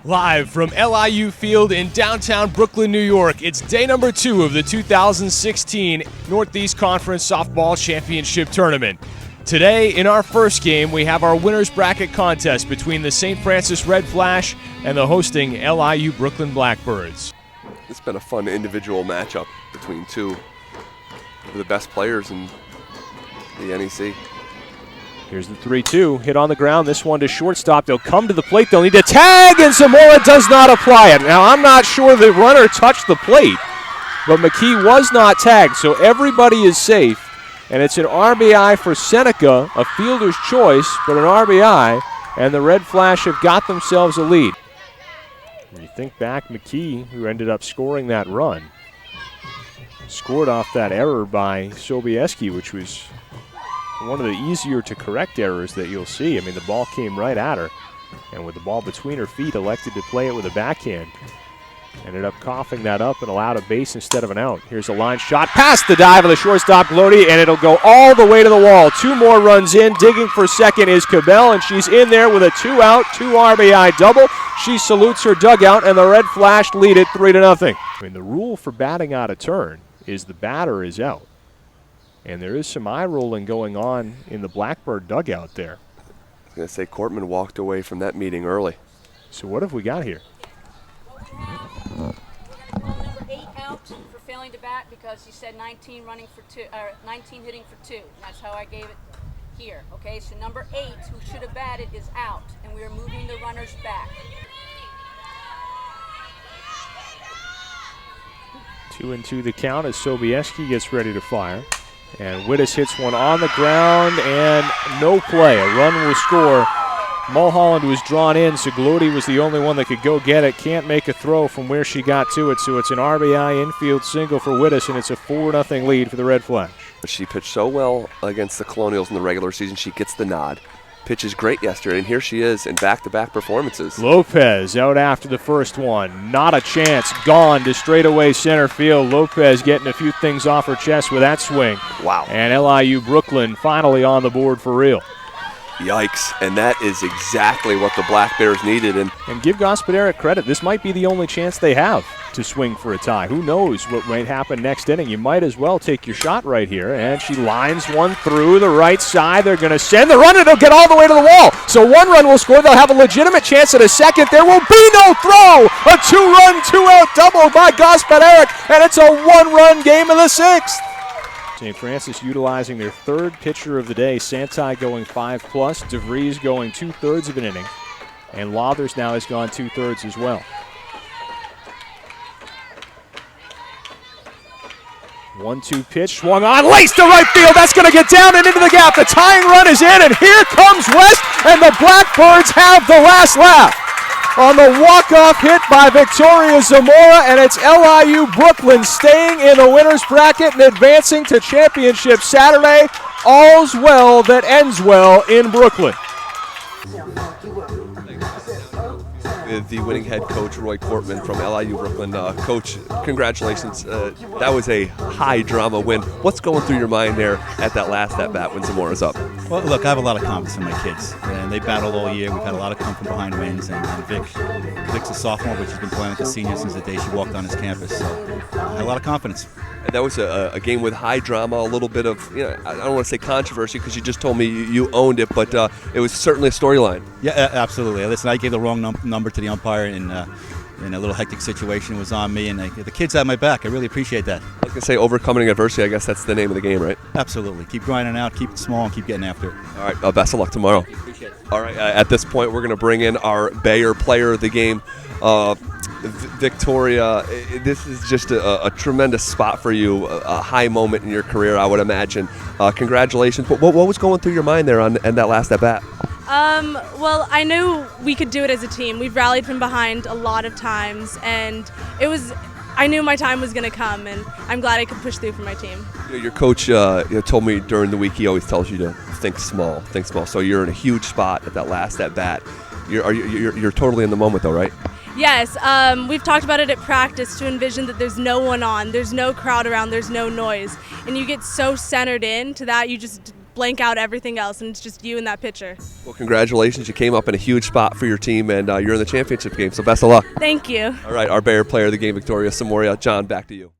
Live from LIU Field in downtown Brooklyn, New York, it's day number 2 of the 2016 Northeast Conference Softball Championship Tournament. Today, in our first game, we have our winner's bracket contest between the St. Francis Red Flash and the hosting LIU Brooklyn Blackbirds. It's been a fun individual matchup between two of the best players in the NEC. Here's the 3-2, hit on the ground, this one to shortstop. They'll come to the plate, they'll need to tag, and Zamora does not apply it. Now, I'm not sure the runner touched the plate, but McKee was not tagged, so everybody is safe. And it's an RBI for Seneca, a fielder's choice, but an RBI, and the Red Flash have got themselves a lead. When you think back, McKee, who ended up scoring that run, scored off that error by Sobieski, which was one of the easier to correct errors that you'll see. I mean, the ball came right at her, and with the ball between her feet, elected to play it with a backhand. Ended up coughing that up and allowed a base instead of an out. Here's a line shot past the dive of the shortstop, Glody, and it'll go all the way to the wall. 2 more runs in. Digging for second is Cabell, and she's in there with a 2-out, 2 RBI double. She salutes her dugout, and the Red Flash lead it 3-0. I mean, the rule for batting out of turn is the batter is out. And there is some eye rolling going on in the Blackbird dugout there. I was going to say, Cortman walked away from that meeting early. So what have we got here? We're going to call number 8 out for failing to bat because he said 19 running for 2, 19 hitting for 2. That's how I gave it here. Okay, so number 8, who should have batted, is out, and we are moving the runners back. 2-2 the count as Sobieski gets ready to fire. And Wittes hits one on the ground and no play. A run will score. Mulholland was drawn in, so Glody was the only one that could go get it. Can't make a throw from where she got to it, so it's an RBI infield single for Wittes, and it's a 4-0 lead for the Red Flash. She pitched so well against the Colonials in the regular season. She gets the nod. Pitches great yesterday, and here she is in back-to-back performances. Lopez out after the first one. Not a chance. Gone to straightaway center field. Lopez getting a few things off her chest with that swing. Wow. And LIU Brooklyn finally on the board for real. Yikes, and that is exactly what the Black Bears needed. And give Gospodarek credit, this might be the only chance they have to swing for a tie. Who knows what might happen next inning? You might as well take your shot right here. And she lines one through the right side. They're going to send the runner. They'll get all the way to the wall. So 1 run will score. They'll have a legitimate chance at a second. There will be no throw. A 2-run, 2-out double by Gospodarek, and it's a 1-run game in the 6th. St. Francis utilizing their 3rd pitcher of the day. Santai going 5+, DeVries going 2/3 of an inning, and Lothers now has gone 2/3 as well. 1-2 pitch, swung on, laced to right field. That's going to get down and into the gap. The tying run is in, and here comes West, and the Blackbirds have the last laugh on the walk-off hit by Victoria Zamora, and it's LIU Brooklyn staying in the winner's bracket and advancing to championship Saturday. All's well that ends well in Brooklyn. the winning head coach, Roy Cortman from LIU Brooklyn. Coach, congratulations. That was a high-drama win. What's going through your mind there at that last at-bat when Zamora's up? Well, look, I have a lot of confidence in my kids, and they battled all year. We've had a lot of come-from-behind wins, and Vic's a sophomore, but she's been playing with the seniors since the day she walked on this campus, so I had a lot of confidence. And that was a game with high drama, a little bit of, I don't want to say controversy because you just told me you owned it, but it was certainly a storyline. Yeah, absolutely. Listen, I gave the wrong number to the umpire in a little hectic situation. It was on me, and the kids had my back. I really appreciate that. I was going to say overcoming adversity, I guess that's the name of the game, right? Absolutely. Keep grinding out, keep it small, and keep getting after it. All right, best of luck tomorrow. Appreciate it. All right, at this point, we're going to bring in our Bayer player of the game, Victoria. This is just a tremendous spot for you, a high moment in your career, I would imagine. Congratulations. But what was going through your mind there on that last at-bat? Well, I knew we could do it as a team. We've rallied from behind a lot of times, and I knew my time was going to come, and I'm glad I could push through for my team. Your coach told me during the week he always tells you to think small. So you're in a huge spot at that last at-bat. You're totally in the moment, though, right? Yes, we've talked about it at practice to envision that there's no one on, there's no crowd around, there's no noise, and you get so centered in to that, you just blank out everything else, and it's just you and that pitcher. Well, congratulations. You came up in a huge spot for your team, and you're in the championship game, so best of luck. Thank you. All right, our Bear player of the game, Victoria Samoria. John, back to you.